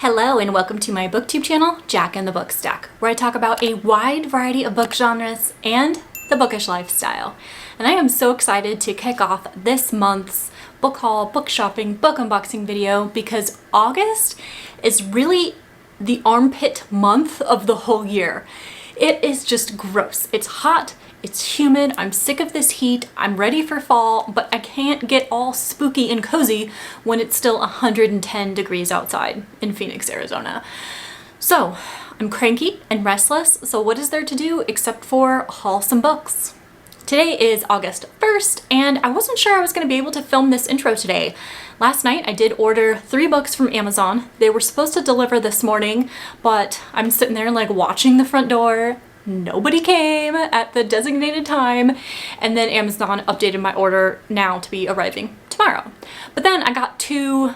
Hello and welcome to my BookTube channel, Jack and the Book Stack, where I talk about a wide variety of book genres and the bookish lifestyle. And I am so excited to kick off this month's book haul, book shopping, book unboxing video because August is really the armpit month of the whole year. It is just gross. It's hot. It's humid, I'm sick of this heat, I'm ready for fall, but I can't get all spooky and cozy when it's still 110 degrees outside in Phoenix, Arizona. So, I'm cranky and restless, so what is there to do except for haul some books? Today is August 1st, and I wasn't sure I was going to be able to film this intro today. Last night I did order 3 books from Amazon. They were supposed to deliver this morning, but I'm sitting there like watching the front door. Nobody came at the designated time, and then Amazon updated my order now to be arriving tomorrow. But then I got 2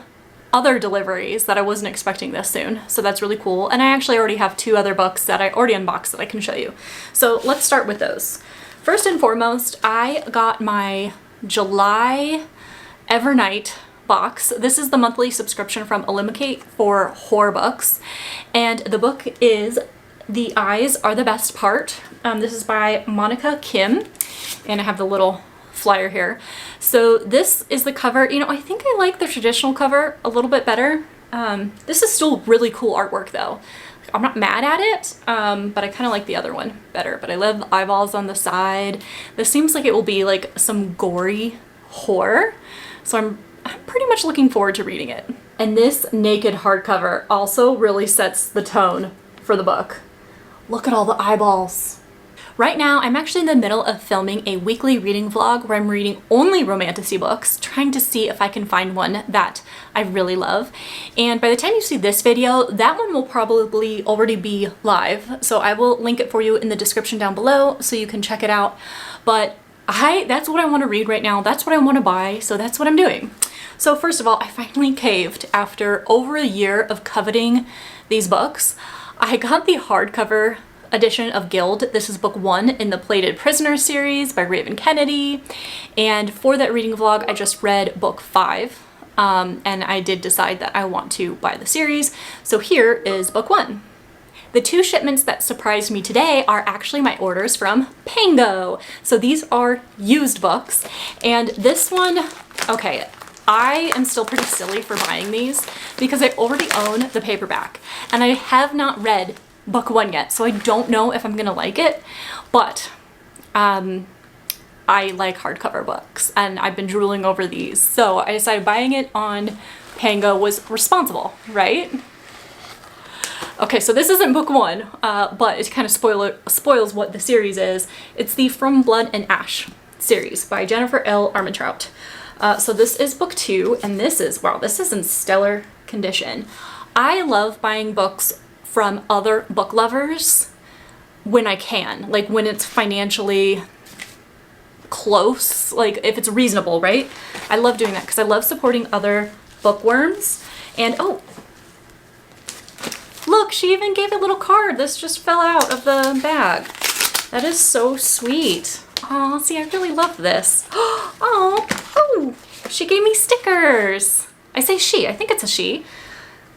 other deliveries that I wasn't expecting this soon, so that's really cool. And I actually already have 2 other books that I already unboxed that I can show you. So let's start with those. First and foremost, I got my July Evernight box. This is the monthly subscription from Elimicate for horror books, and the book is The Eyes Are the Best Part. This is by Monica Kim, and I have the little flyer here. So this is the cover. You know, I think I like the traditional cover a little bit better. This is still really cool artwork though. I'm not mad at it, but I kind of like the other one better. But I love the eyeballs on the side. This seems like it will be like some gory horror, so I'm pretty much looking forward to reading it. And this naked hardcover also really sets the tone for the book. Look at all the eyeballs. Right now, I'm actually in the middle of filming a weekly reading vlog where I'm reading only romantasy books, trying to see if I can find one that I really love. And by the time you see this video, that one will probably already be live. So I will link it for you in the description down below so you can check it out. But that's what I want to read right now. That's what I want to buy. So that's what I'm doing. So first of all, I finally caved after over a year of coveting these books. I got the hardcover edition of Guild. This is book 1 in the Plated Prisoner series by Raven Kennedy. And for that reading vlog, I just read book 5. And I did decide that I want to buy the series. So here is book 1. The 2 shipments that surprised me today are actually my orders from Pango. So these are used books. And this one, okay, I am still pretty silly for buying these because I already own the paperback and I have not read book 1 yet, so I don't know if I'm gonna like it, but I like hardcover books and I've been drooling over these, so I decided buying it on Pango was responsible, right? Okay, so this isn't book 1, but it kind of spoils what the series is. It's the From Blood and Ash series by Jennifer L. Armentrout. So this is book 2, and this is, wow, this is in stellar condition. I love buying books from other book lovers when I can, like when it's financially close, like if it's reasonable, right? I love doing that because I love supporting other bookworms. And oh, look, she even gave a little card. This just fell out of the bag. That is so sweet. Oh, see, I really love this. Oh, she gave me stickers. I say she, I think it's a she.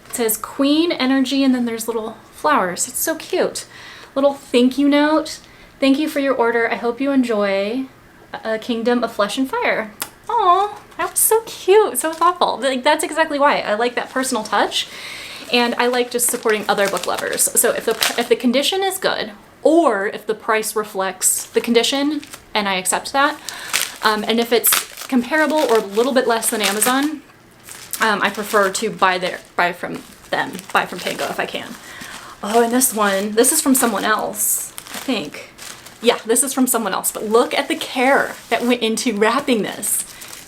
It says Queen Energy, and then there's little flowers. It's so cute. Little thank you note. Thank you for your order. I hope you enjoy A Kingdom of Flesh and Fire. Oh, that was so cute, so thoughtful. Like, that's exactly why. I like that personal touch, and I like just supporting other book lovers. So if the condition is good, or if the price reflects the condition, and I accept that, and if it's comparable or a little bit less than Amazon, I prefer to buy from Pango if I can. Oh, and this is from someone else, I think. Yeah, this is from someone else, but look at the care that went into wrapping this.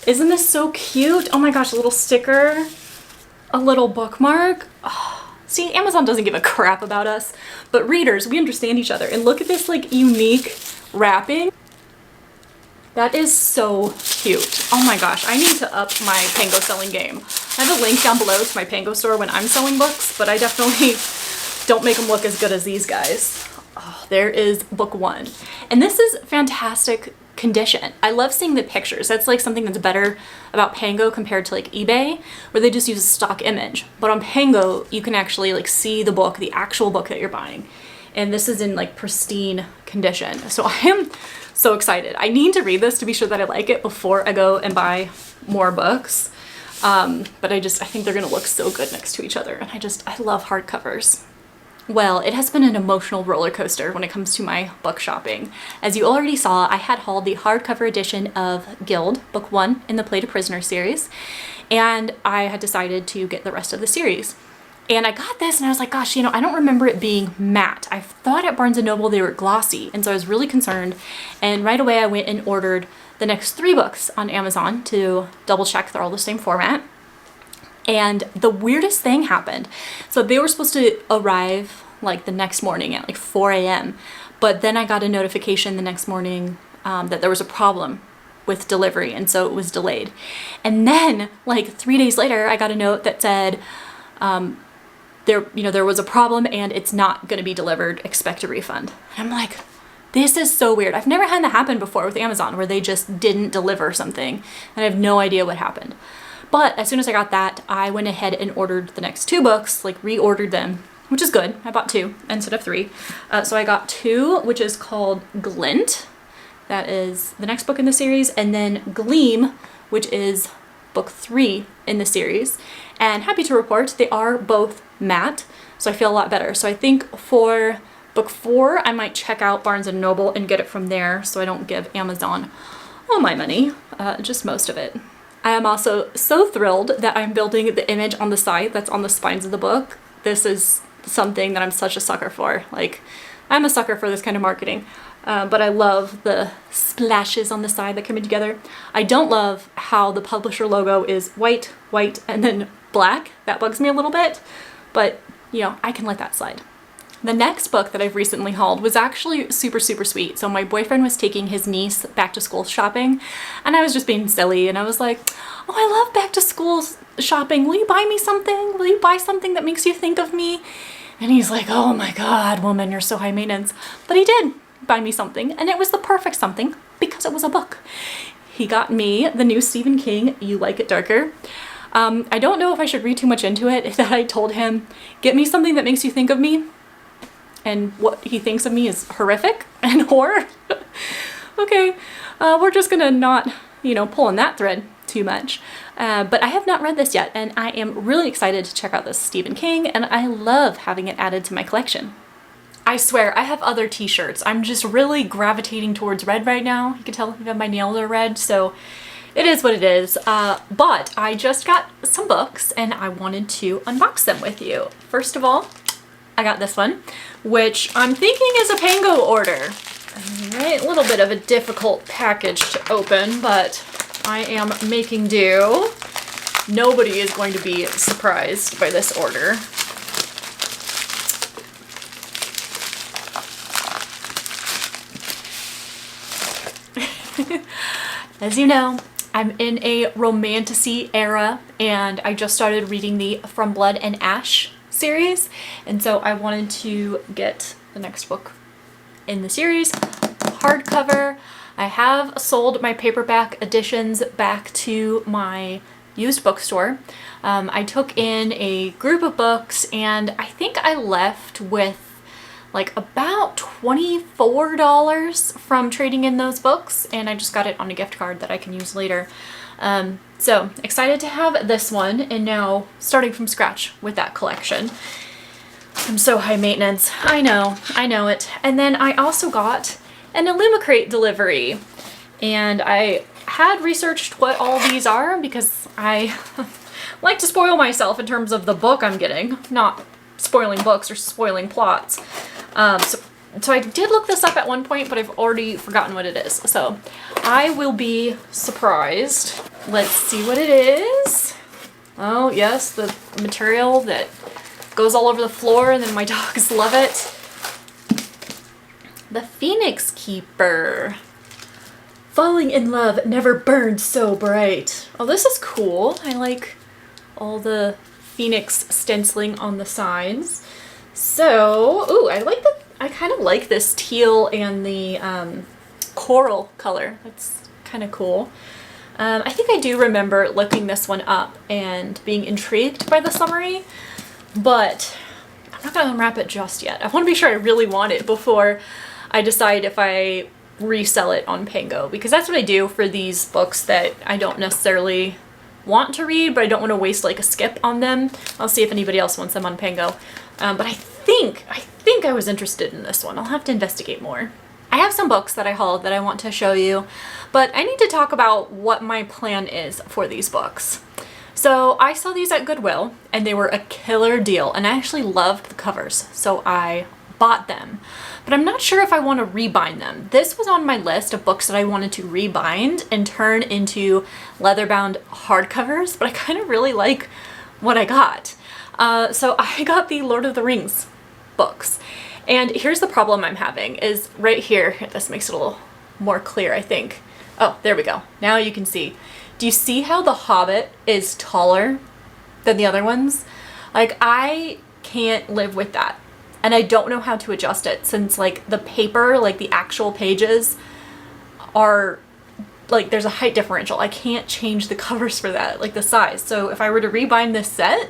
Isn't this so cute? Oh my gosh, a little sticker, a little bookmark. Oh, see, Amazon doesn't give a crap about us, but readers, we understand each other. And look at this like unique wrapping. That is so cute. Oh my gosh, I need to up my Pango selling game. I have a link down below to my Pango store when I'm selling books, but I definitely don't make them look as good as these guys. Oh, there is book 1. And this is fantastic condition. I love seeing the pictures. That's like something that's better about Pango compared to like eBay, where they just use a stock image. But on Pango, you can actually like see the book, the actual book that you're buying. And this is in like pristine condition. So I am so excited. I need to read this to be sure that I like it before I go and buy more books. But I think they're gonna look so good next to each other. And I love hardcovers. Well, it has been an emotional roller coaster when it comes to my book shopping. As you already saw, I had hauled the hardcover edition of Guild, Book 1 in the Play to Prisoner series, and I had decided to get the rest of the series. And I got this and I was like, gosh, I don't remember it being matte. I thought at Barnes & Noble they were glossy, and so I was really concerned. And right away I went and ordered the next 3 books on Amazon to double check they're all the same format. And the weirdest thing happened. So they were supposed to arrive like the next morning at like 4 a.m. But then I got a notification the next morning that there was a problem with delivery, and so it was delayed. And then like 3 days later, I got a note that said, there was a problem and it's not going to be delivered. Expect a refund. And I'm like, this is so weird. I've never had that happen before with Amazon, where they just didn't deliver something and I have no idea what happened. But as soon as I got that, I went ahead and ordered the next 2 books, like reordered them, which is good. I bought 2 instead of 3. So I got 2, which is called Glint. That is the next book in the series. And then Gleam, which is book 3 in the series. And happy to report, they are both matte, so I feel a lot better. So I think for book 4, I might check out Barnes & Noble and get it from there, so I don't give Amazon all my money, just most of it. I am also so thrilled that I'm building the image on the side that's on the spines of the book. This is something that I'm such a sucker for. Like, I'm a sucker for this kind of marketing. But I love the splashes on the side that come in together. I don't love how the publisher logo is white, white, and then black. That bugs me a little bit, but I can let that slide. The next book that I've recently hauled was actually super, super sweet. So my boyfriend was taking his niece back to school shopping, and I was just being silly, and I was like, oh, I love back to school shopping. Will you buy me something? Will you buy something that makes you think of me? And he's like, oh my God, woman, you're so high maintenance. But he did buy me something, and it was the perfect something because it was a book. He got me the new Stephen King, You Like It Darker. I don't know if I should read too much into it, that I told him, get me something that makes you think of me. And what he thinks of me is horrific and horror. Okay, we're just gonna not, pull on that thread too much. But I have not read this yet, and I am really excited to check out this Stephen King, and I love having it added to my collection. I swear, I have other t-shirts. I'm just really gravitating towards red right now. You can tell even my nails are red, so it is what it is. But I just got some books, and I wanted to unbox them with you. First of all, I got this one, which I'm thinking is a Pango order. Right, a little bit of a difficult package to open, but I am making do. Nobody is going to be surprised by this order. As you know, I'm in a romantasy era, and I just started reading the From Blood and Ash series, and so I wanted to get the next book in the series, hardcover. I have sold my paperback editions back to my used bookstore. I took in a group of books, and I think I left with like about $24 from trading in those books, and I just got it on a gift card that I can use later. So excited to have this one, and now starting from scratch with that collection. I'm so high maintenance. I know it. And then I also got an Illumicrate delivery, and I had researched what all these are because I like to spoil myself in terms of the book I'm getting, not spoiling books or spoiling plots. So I did look this up at one point, but I've already forgotten what it is. So I will be surprised. Let's see what it is. Oh yes, the material that goes all over the floor, and then my dogs love it. The Phoenix Keeper. Falling in love never burned so bright. Oh, this is cool. I like all the phoenix stenciling on the sides. So, ooh, I kind of like this teal and the coral color. That's kind of cool. I think I do remember looking this one up and being intrigued by the summary, but I'm not gonna unwrap it just yet. I want to be sure I really want it before I decide if I resell it on Pango, because that's what I do for these books that I don't necessarily want to read, but I don't want to waste like a skip on them. I'll see if anybody else wants them on Pango. But I think I was interested in this one. I'll have to investigate more. I have some books that I hauled that I want to show you, but I need to talk about what my plan is for these books. So I saw these at Goodwill and they were a killer deal, and I actually loved the covers, so I bought them. But I'm not sure if I want to rebind them. This was on my list of books that I wanted to rebind and turn into leather-bound hardcovers, but I kind of really like what I got. So I got the Lord of the Rings books. And here's the problem I'm having is right here. This makes it a little more clear, I think. Oh, there we go. Now you can see. Do you see how the Hobbit is taller than the other ones? Like, I can't live with that. And I don't know how to adjust it since like the paper, like the actual pages are like, there's a height differential. I can't change the covers for that, like the size. So if I were to rebind this set,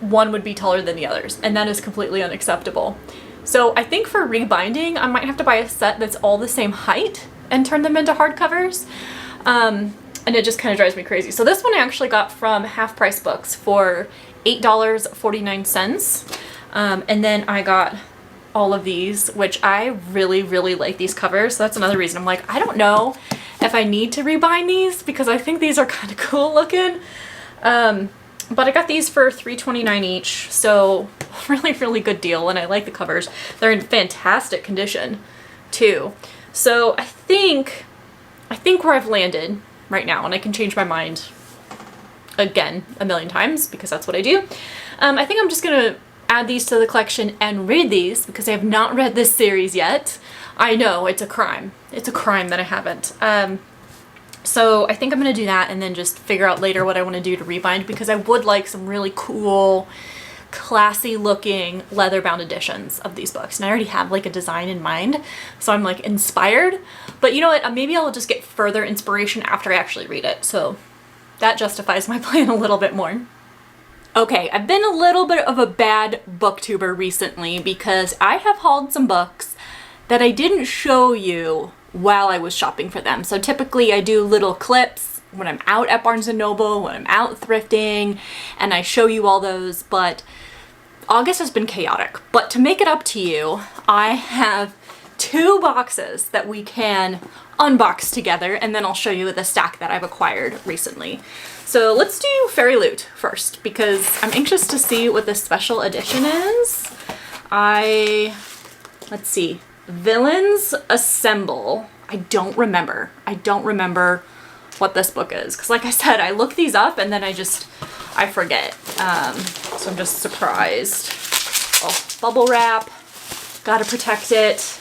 one would be taller than the others, and that is completely unacceptable. So I think for rebinding, I might have to buy a set that's all the same height and turn them into hardcovers. And it just kind of drives me crazy. So this one I actually got from Half Price Books for $8.49. And then I got all of these, which I really, really like these covers. So that's another reason I'm like, I don't know if I need to rebind these because I think these are kind of cool looking. But I got these for $3.29 each, so really, really good deal, and I like the covers. They're in fantastic condition, too. So I think where I've landed right now, and I can change my mind again a million times because that's what I do. I think I'm just gonna add these to the collection and read these because I have not read this series yet. I know, it's a crime. It's a crime that I haven't. So I think I'm going to do that and then just figure out later what I want to do to rebind, because I would like some really cool, classy looking leather bound editions of these books. And I already have like a design in mind, so I'm like inspired. But you know what? Maybe I'll just get further inspiration after I actually read it. So that justifies my plan a little bit more. Okay, I've been a little bit of a bad booktuber recently because I have hauled some books that I didn't show you while I was shopping for them. So typically I do little clips when I'm out at Barnes & Noble, when I'm out thrifting, and I show you all those, but August has been chaotic. But to make it up to you, I have 2 boxes that we can unbox together, and then I'll show you the stack that I've acquired recently. So let's do Fairy Loot first, because I'm anxious to see what the special edition is. Let's see. Villains Assemble. I don't remember what this book is, because like I said, I look these up and then I forget. So I'm just surprised. Oh, bubble wrap. Gotta protect it.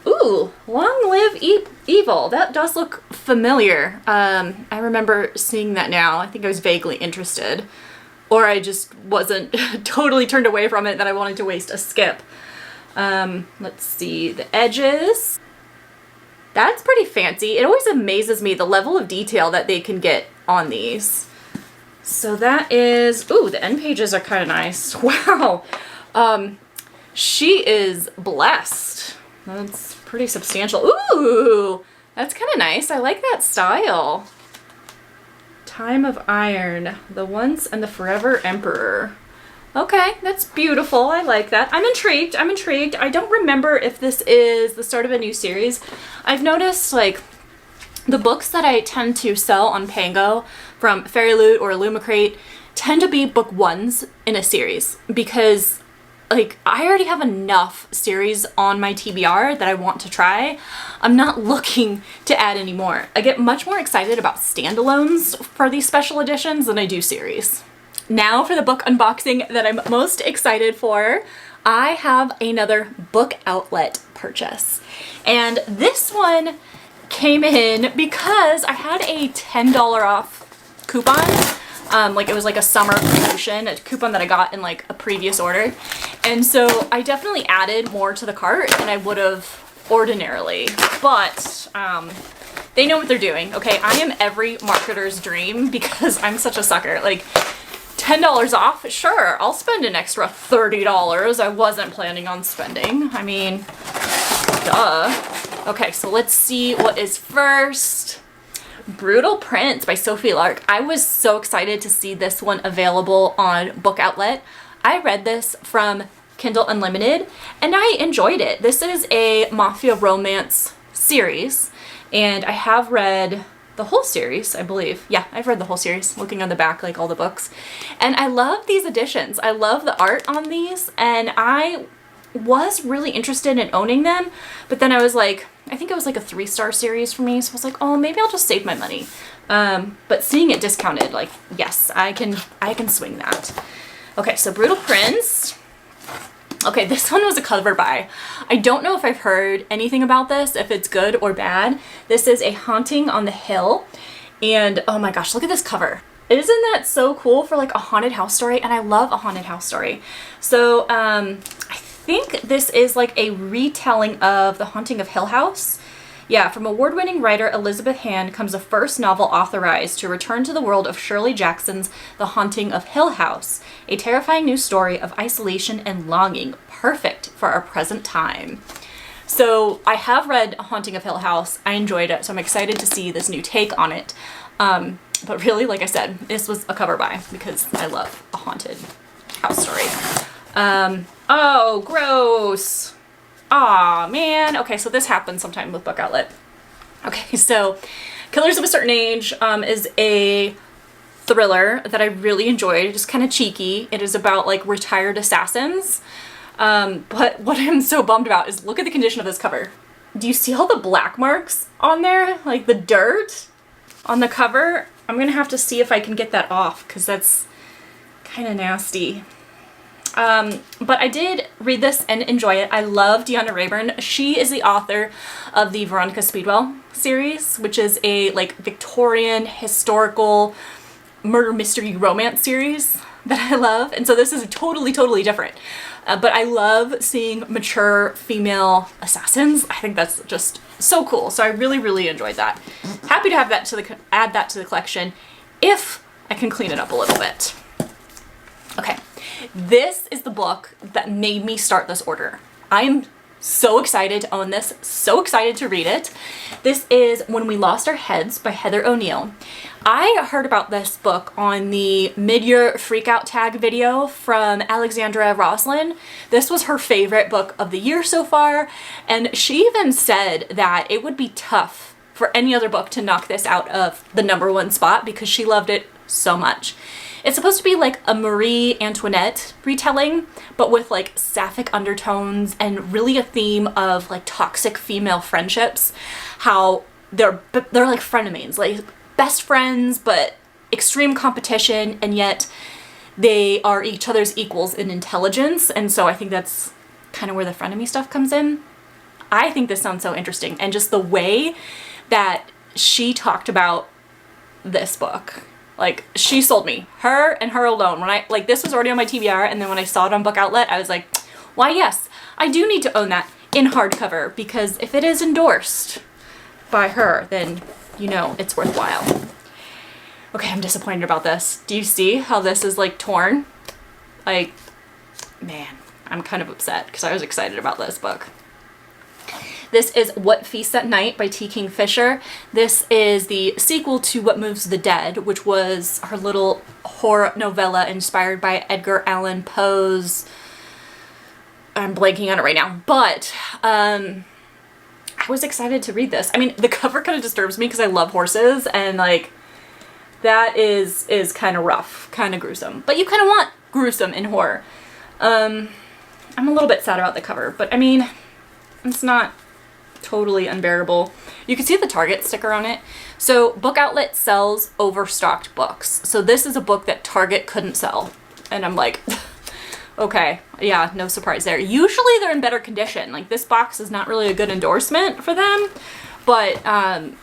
Ooh, Long Live Evil. That does look familiar. I remember seeing that now. I think I was vaguely interested, or I just wasn't totally turned away from it that I wanted to waste a skip. Let's see, the edges. That's pretty fancy. It always amazes me the level of detail that they can get on these. So that is, ooh, the end pages are kind of nice. Wow. She is blessed. That's pretty substantial. Ooh, that's kind of nice. I like that style. Time of Iron, The Once and the Forever Emperor. Okay, that's beautiful. I like that. I'm intrigued. I don't remember if this is the start of a new series. I've noticed, like, the books that I tend to sell on Pango from Fairy Loot or Illumicrate tend to be book 1s in a series, because, like, I already have enough series on my TBR that I want to try. I'm not looking to add any more. I get much more excited about standalones for these special editions than I do series. Now for the book unboxing that I'm most excited for. I have another book outlet purchase. And this one came in because I had a $10 off coupon. Like it was like a summer promotion, a coupon that I got in like a previous order. And so I definitely added more to the cart than I would have ordinarily, but they know what they're doing. Okay, I am every marketer's dream because I'm such a sucker. Like, $10 off, sure, I'll spend an extra $30 I wasn't planning on spending. I mean, duh. Okay, so let's see what is first. Brutal Prince by Sophie Lark. I was so excited to see this one available on Book Outlet. I read this from Kindle Unlimited and I enjoyed it. This is a mafia romance series and I have read the whole series, I believe. Yeah, I've read the whole series, looking on the back like all the books. And I love these editions. I love the art on these and I was really interested in owning them, but then I was like, I think it was like a 3-star series for me, so I was like, oh, maybe I'll just save my money. But seeing it discounted, like, yes, I can swing that. Okay, so Brutal Prince. Okay, this one was a cover buy. I don't know if I've heard anything about this, if it's good or bad. This is A Haunting on the Hill, and oh my gosh, look at this cover. Isn't that so cool for like a haunted house story? And I love a haunted house story. So I think this is like a retelling of The Haunting of Hill House. Yeah, from award-winning writer Elizabeth Hand comes the first novel authorized to return to the world of Shirley Jackson's The Haunting of Hill House, a terrifying new story of isolation and longing, perfect for our present time. So I have read Haunting of Hill House. I enjoyed it, so I'm excited to see this new take on it. But really, like I said, this was a cover buy because I love a haunted house story. Oh, gross. Aw, man. Okay, so this happened sometime with Book Outlet. Okay, so Killers of a Certain Age is a thriller that I really enjoyed. Just kind of cheeky. It is about like retired assassins. But what I'm so bummed about is look at the condition of this cover. Do you see all the black marks on there? Like the dirt on the cover? I'm gonna have to see if I can get that off because that's kind of nasty. But I did read this and enjoy it. I love Deanna Rayburn. She is the author of the Veronica Speedwell series, which is a like Victorian historical murder mystery romance series that I love. And so this is totally different. But I love seeing mature female assassins. I think that's just so cool. So I really enjoyed that. Happy to have that add that to the collection if I can clean it up a little bit. Okay. This is the book that made me start this order. I am so excited to own this, so excited to read it. This is When We Lost Our Heads by Heather O'Neill. I heard about this book on the mid-year freakout tag video from Alexandra Roslin. This was her favorite book of the year so far, and she even said that it would be tough for any other book to knock this out of the #1 spot because she loved it so much. It's supposed to be like a Marie Antoinette retelling, but with like sapphic undertones and really a theme of like toxic female friendships. How they're like frenemies, like best friends, but extreme competition, and yet they are each other's equals in intelligence. And so I think that's kind of where the frenemy stuff comes in. I think this sounds so interesting, and just the way that she talked about this book. Like, she sold me. Her and her alone. When this was already on my TBR, and then when I saw it on Book Outlet, I was like, why yes, I do need to own that in hardcover, because if it is endorsed by her, then you know it's worthwhile. Okay, I'm disappointed about this. Do you see how this is like torn? Like, man, I'm kind of upset because I was excited about this book. This is What Feasts at Night by T. Kingfisher. This is the sequel to What Moves the Dead, which was her little horror novella inspired by Edgar Allan Poe's... I'm blanking on it right now, but I was excited to read this. I mean, the cover kind of disturbs me because I love horses, and like, that is kind of rough, kind of gruesome. But you kind of want gruesome in horror. I'm a little bit sad about the cover, but I mean, it's not totally unbearable. You can see the Target sticker on it. So Book Outlet sells overstocked books. So this is a book that Target couldn't sell. And I'm like, okay, yeah, no surprise there. Usually they're in better condition. Like, this box is not really a good endorsement for them, but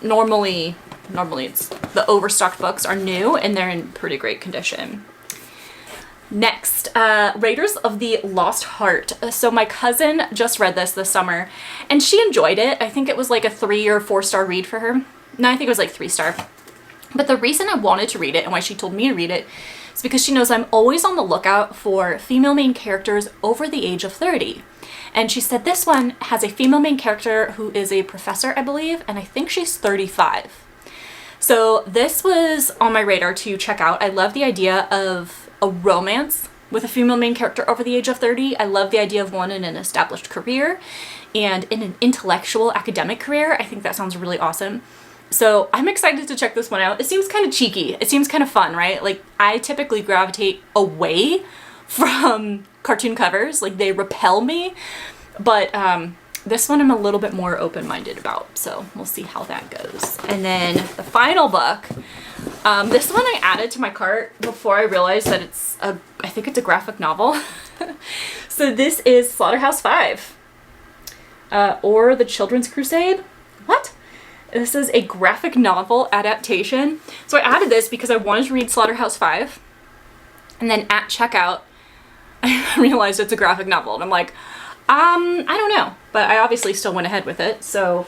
normally it's the overstocked books are new and they're in pretty great condition. Next, Raiders of the Lost Heart. So my cousin just read this summer and she enjoyed it. I think it was like a 3 or 4-star read for her. No, I think it was like 3-star. But the reason I wanted to read it and why she told me to read it is because she knows I'm always on the lookout for female main characters over the age of 30. And she said this one has a female main character who is a professor, I believe, and I think she's 35. So this was on my radar to check out. I love the idea of a romance with a female main character over the age of 30. I love the idea of one in an established career and in an intellectual academic career. I think that sounds really awesome. So I'm excited to check this one out. It seems kind of cheeky. It seems kind of fun, right? Like I typically gravitate away from cartoon covers. Like they repel me. But this one I'm a little bit more open-minded about. So we'll see how that goes. And then the final book. This one I added to my cart before I realized that I think it's a graphic novel. So this is Slaughterhouse-Five, or The Children's Crusade. What? This is a graphic novel adaptation. So I added this because I wanted to read Slaughterhouse-Five. And then at checkout, I realized it's a graphic novel. And I'm like, I don't know. But I obviously still went ahead with it. So,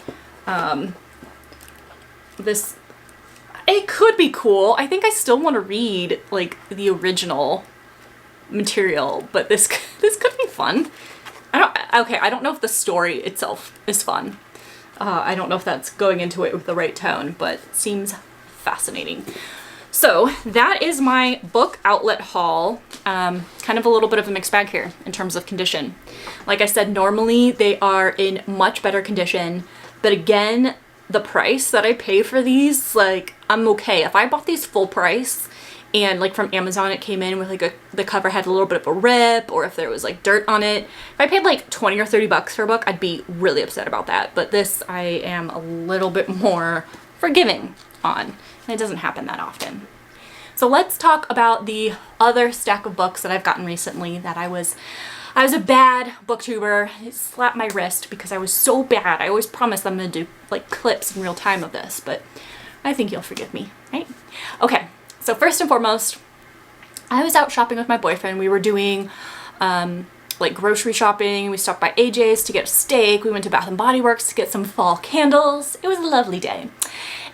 it could be cool. I think I still want to read like the original material, but this could be fun. I don't know if the story itself is fun. I don't know if that's going into it with the right tone, but it seems fascinating. So that is my book outlet haul. Kind of a little bit of a mixed bag here in terms of condition. Like I said, normally they are in much better condition, but again, the price that I pay for these, like, I'm okay. If I bought these full price and like from Amazon it came in with like the cover had a little bit of a rip, or if there was like dirt on it, if I paid like 20 or 30 bucks for a book, I'd be really upset about that. But this I am a little bit more forgiving on, and it doesn't happen that often. So let's talk about the other stack of books that I've gotten recently that I was a bad booktuber. I slapped my wrist because I was so bad. I always promised I'm gonna do like clips in real time of this, but I think you'll forgive me, right? Okay, so first and foremost, I was out shopping with my boyfriend. We were doing like grocery shopping. We stopped by AJ's to get a steak. We went to Bath & Body Works to get some fall candles. It was a lovely day.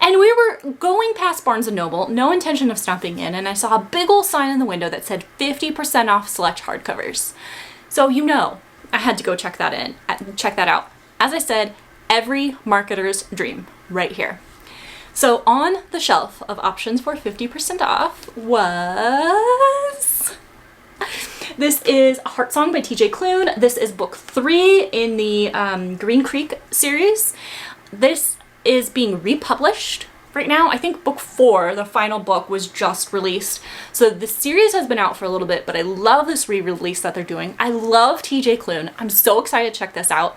And we were going past Barnes & Noble, no intention of stopping in, and I saw a big old sign in the window that said 50% off select hardcovers. So you know, I had to go check that out. As I said, every marketer's dream right here. So on the shelf of options for 50% off was... This is Heart Song by TJ Klune. This is book 3 in the Green Creek series. This is being republished right now. I think book 4, the final book, was just released. So the series has been out for a little bit, but I love this re-release that they're doing. I love TJ Klune. I'm so excited to check this out.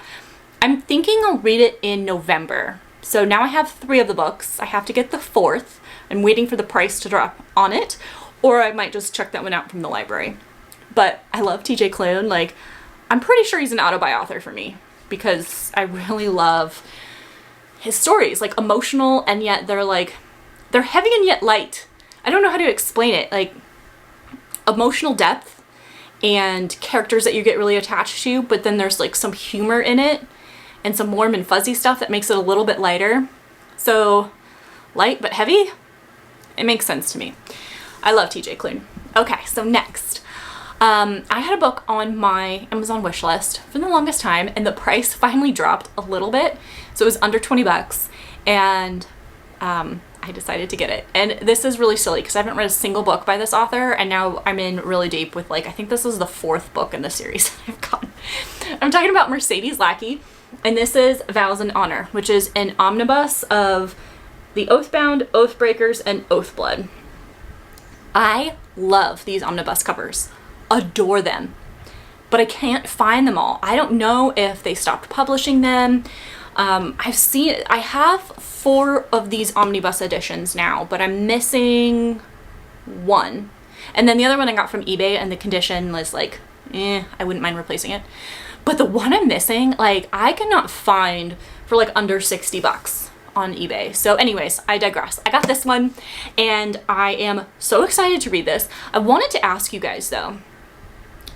I'm thinking I'll read it in November. So now I have 3 of the books. I have to get the 4th. I'm waiting for the price to drop on it, or I might just check that one out from the library. But I love TJ Klune. Like, I'm pretty sure he's an auto-buy author for me because I really love his stories, like emotional, and yet they're heavy and yet light. I don't know how to explain it. Like emotional depth and characters that you get really attached to, but then there's like some humor in it and some warm and fuzzy stuff that makes it a little bit lighter. So light but heavy, it makes sense to me. I love TJ Klune. Okay, so next. I had a book on my Amazon wish list for the longest time, and the price finally dropped a little bit. So it was under 20 bucks, and I decided to get it. And this is really silly because I haven't read a single book by this author, and now I'm in really deep with, like, I think this is the 4th book in the series that I've gotten. I'm talking about Mercedes Lackey, and this is Vows and Honor, which is an omnibus of The Oathbound, Oathbreakers, and Oathblood. I love these omnibus covers. Adore them, but I can't find them all. I don't know if they stopped publishing them. I have 4 of these omnibus editions now, but I'm missing 1. And then the other one I got from eBay, and the condition was like, I wouldn't mind replacing it. But the one I'm missing, like, I cannot find for like under 60 bucks on eBay. So anyways, I digress. I got this one and I am so excited to read this. I wanted to ask you guys though,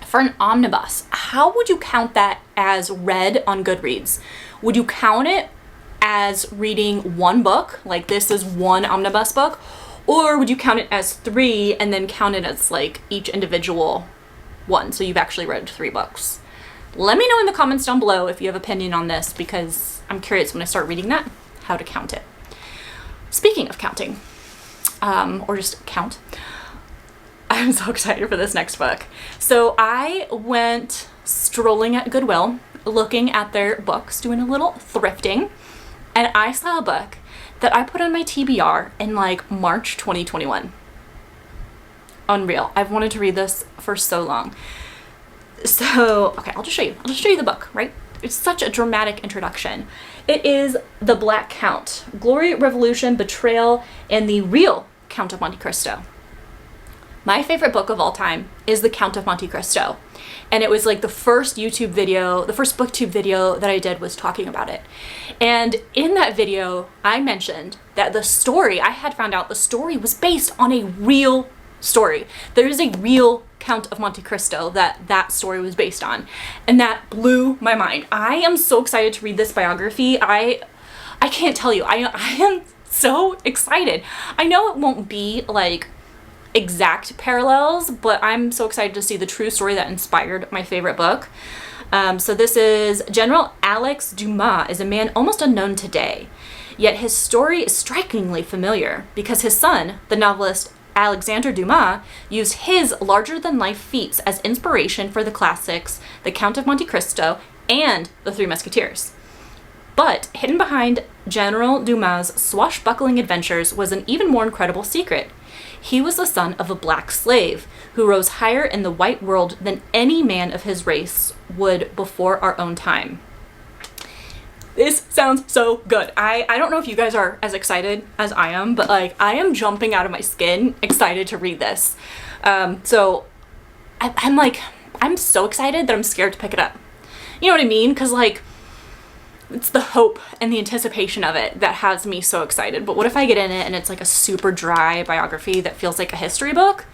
for an omnibus, how would you count that as read on Goodreads? Would you count it as reading one book, like this is one omnibus book, or would you count it as 3 and then count it as like each individual one, so you've actually read 3 books? Let me know in the comments down below if you have opinion on this, because I'm curious when I start reading that, how to count it. Speaking of counting, or just count, I'm so excited for this next book. So I went strolling at Goodwill, looking at their books, doing a little thrifting, and I saw a book that I put on my TBR in like March 2021. Unreal. I've wanted to read this for so long. So, okay, I'll just show you the book, right? It's such a dramatic introduction. It is The Black Count, Glory, Revolution, Betrayal, and the Real Count of Monte Cristo. My favorite book of all time is The Count of Monte Cristo. And it was like the first YouTube video, the first BookTube video that I did was talking about it. And in that video, I mentioned that the story, I had found out the story was based on a real story. There is a real Count of Monte Cristo that story was based on. And that blew my mind. I am so excited to read this biography. I can't tell you, I am so excited. I know it won't be like exact parallels, but I'm so excited to see the true story that inspired my favorite book. So this is General Alex Dumas is a man almost unknown today, yet his story is strikingly familiar because his son, the novelist Alexander Dumas, used his larger-than-life feats as inspiration for the classics The Count of Monte Cristo and The Three Musketeers. But hidden behind General Dumas' swashbuckling adventures was an even more incredible secret. He was the son of a black slave who rose higher in the white world than any man of his race would before our own time. This sounds so good. I don't know if you guys are as excited as I am, but like I am jumping out of my skin excited to read this. So I'm so excited that I'm scared to pick it up. You know what I mean? Because like it's the hope and the anticipation of it that has me so excited. But what if I get in it and it's like a super dry biography that feels like a history book?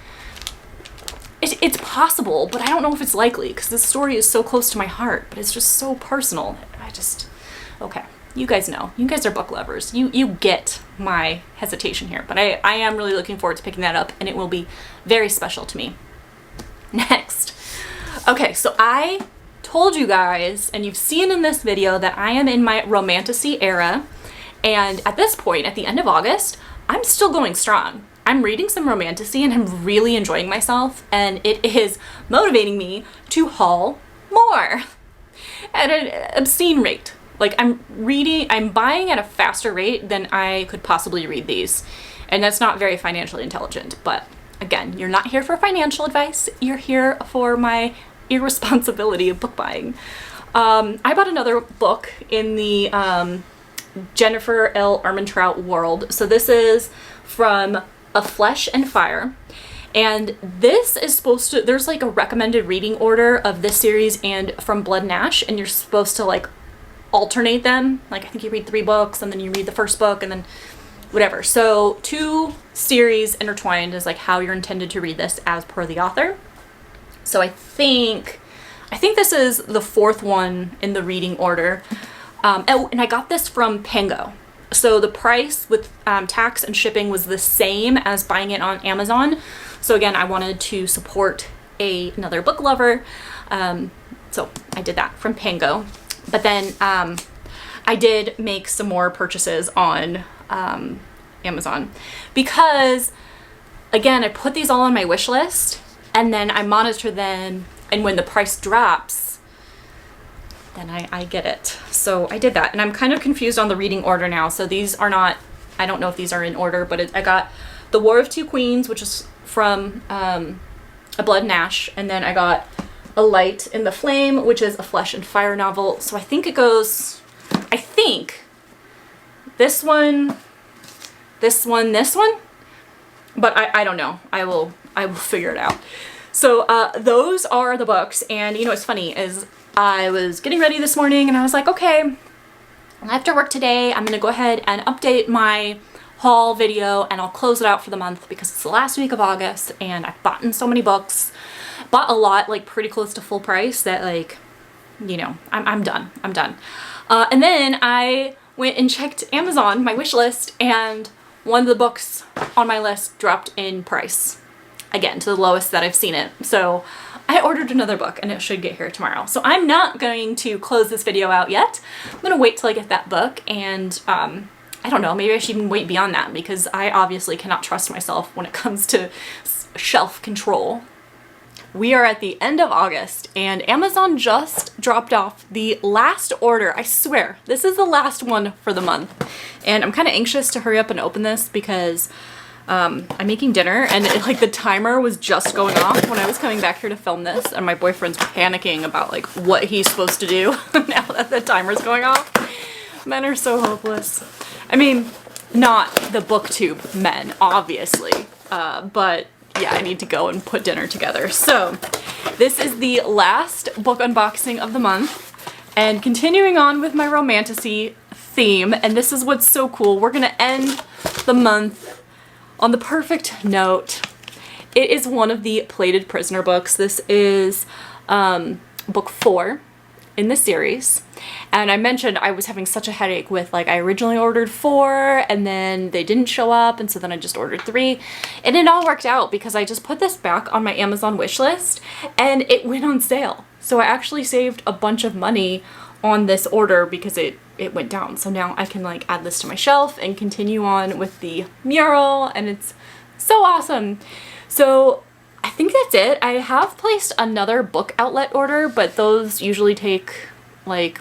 It's possible, but I don't know if it's likely because this story is so close to my heart, but it's just so personal. Okay, you guys know. You guys are book lovers. You get my hesitation here, but I am really looking forward to picking that up, and it will be very special to me. Next. Okay, so I told you guys, and you've seen in this video, that I am in my romantasy era, and at this point, at the end of August, I'm still going strong. I'm reading some romantasy and I'm really enjoying myself, and it is motivating me to haul more at an obscene rate. Like I'm buying at a faster rate than I could possibly read these, and that's not very financially intelligent, but again, you're not here for financial advice, you're here for my irresponsibility of book buying. I bought another book in the Jennifer L. Armentrout world. So this is from A Flesh and Fire, and this is supposed to, there's like a recommended reading order of this series and From Blood and Ash, and you're supposed to like alternate them. Like I think you read 3 books and then you read the first book and then whatever. So 2 series intertwined is like how you're intended to read this as per the author. So I think this is the 4th one in the reading order. Oh, and I got this from Pango. So the price with tax and shipping was the same as buying it on Amazon. So again, I wanted to support another book lover. So I did that from Pango. But then I did make some more purchases on Amazon because, again, I put these all on my wish list and then I monitor them, and when the price drops, then I get it. So I did that, and I'm kind of confused on the reading order now. So these are not, I don't know if these are in order, but I got The War of Two Queens, which is from A Blood and Ash, and then I got A Light in the Flame, which is a Flesh and Fire novel. So I think it goes, I think this one, this one, but I don't know. I will figure it out. So those are the books, and you know what's funny is I was getting ready this morning and I was like, okay, After work today, I'm gonna go ahead and update my haul video, and I'll close it out for the month because it's the last week of August and I've bought in so many books. Bought a lot, like pretty close to full price, that like, you know, I'm done. I'm done. And then I went and checked Amazon, my wish list, and one of the books on my list dropped in price. Again, to the lowest that I've seen it. So I ordered another book and it should get here tomorrow. So I'm not going to close this video out yet. I'm gonna wait till I get that book, and I don't know, maybe I should even wait beyond that because I obviously cannot trust myself when it comes to shelf control. We are at the end of August and Amazon just dropped off the last order. I swear, this is the last one for the month. And I'm kind of anxious to hurry up and open this because I'm making dinner and like the timer was just going off when I was coming back here to film this, and my boyfriend's panicking about like what he's supposed to do now that the timer's going off. Men are so hopeless. I mean, not the BookTube men, obviously, but yeah, I need to go and put dinner together. So this is the last book unboxing of the month, and continuing on with my romantasy theme, and this is what's so cool. We're gonna end the month on the perfect note. It is one of the Plated Prisoner books. This is book 4 in the series. And I mentioned I was having such a headache with, like, I originally ordered 4 and then they didn't show up, and so then I just ordered 3. And it all worked out because I just put this back on my Amazon wish list and it went on sale. So I actually saved a bunch of money on this order because it went down. So now I can like add this to my shelf and continue on with the mural, and it's so awesome. So I think that's it. I have placed another book outlet order, but those usually take like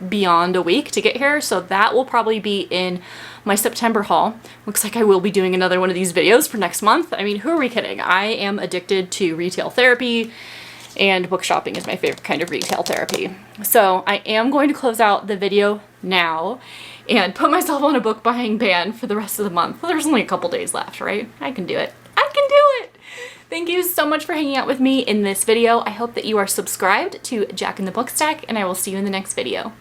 beyond a week to get here, so that will probably be in my September haul. Looks like I will be doing another one of these videos for next month. I mean, who are we kidding? I am addicted to retail therapy, and book shopping is my favorite kind of retail therapy. So I am going to close out the video now and put myself on a book buying ban for the rest of the month. Well, there's only a couple days left, right? I can do it. I can do it! Thank you so much for hanging out with me in this video. I hope that you are subscribed to Jack in the Book Stack, and I will see you in the next video.